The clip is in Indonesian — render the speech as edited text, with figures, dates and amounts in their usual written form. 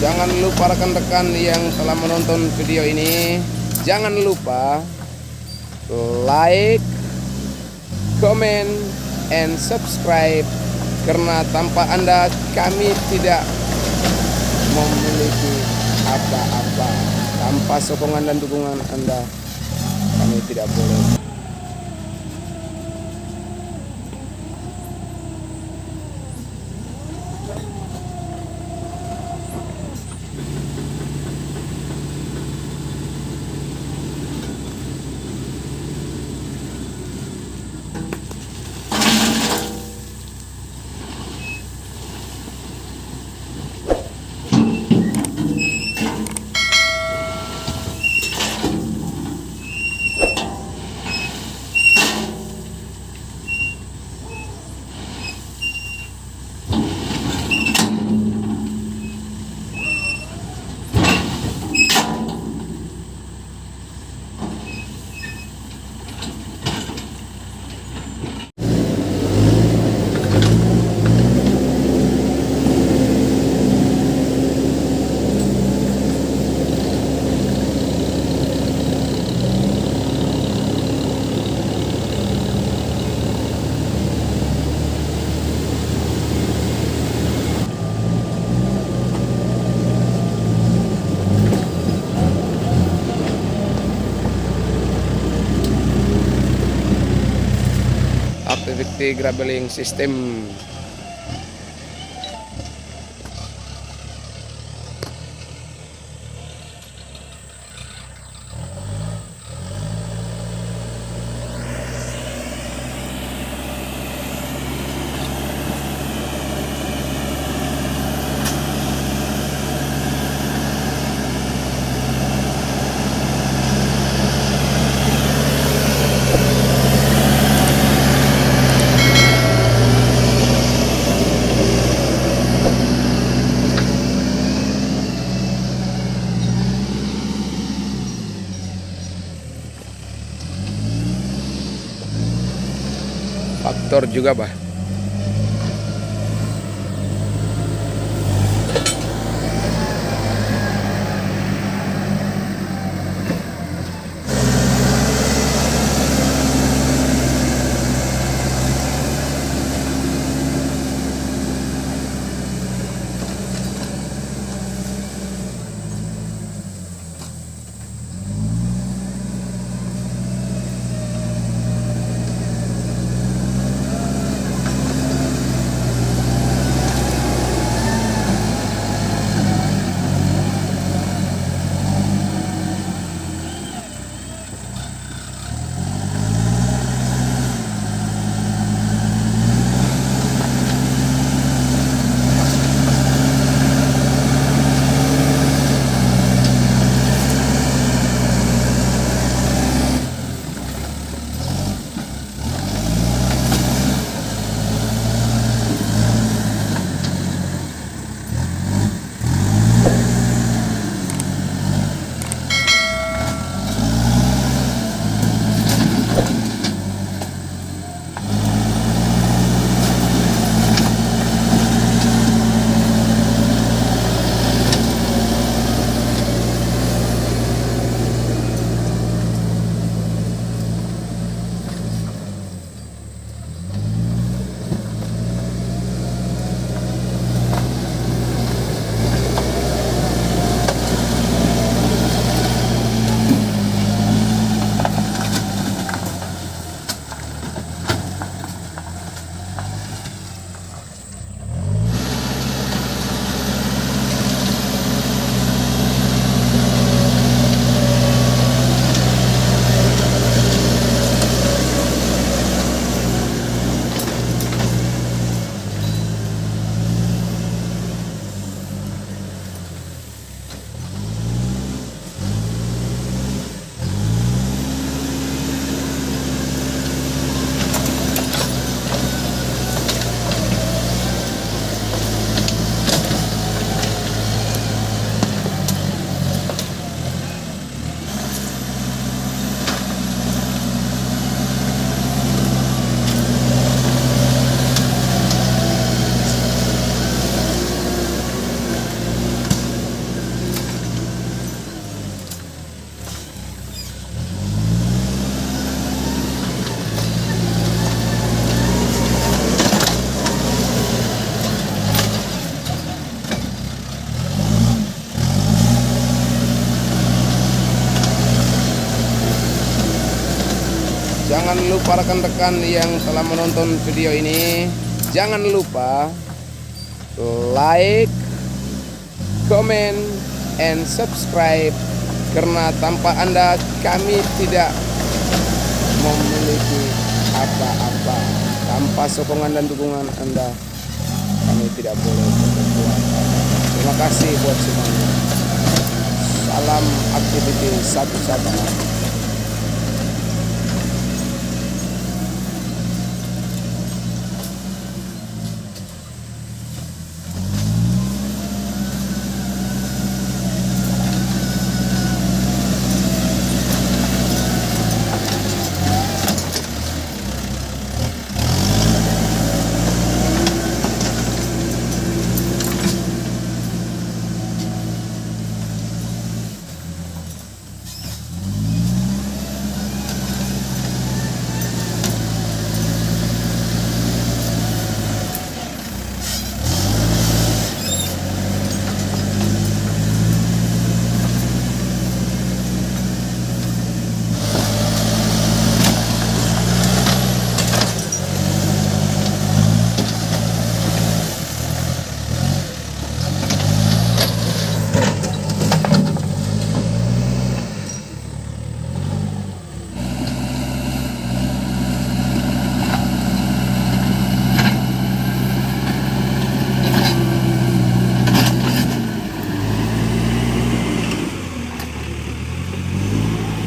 Jangan lupa rekan-rekan yang telah menonton video ini, jangan lupa like, comment, and subscribe, karena tanpa Anda kami tidak memiliki apa-apa. Tanpa sokongan dan dukungan Anda kami tidak boleh. Activity grabeling system. Faktor juga, Bah. jangan lupa rekan-rekan yang telah menonton video ini, jangan lupa like, comment, and subscribe, karena tanpa Anda kami tidak memiliki apa-apa. Tanpa sokongan dan dukungan Anda kami tidak boleh berbuat. Terima kasih buat semuanya. Salam aktiviti satu-satu.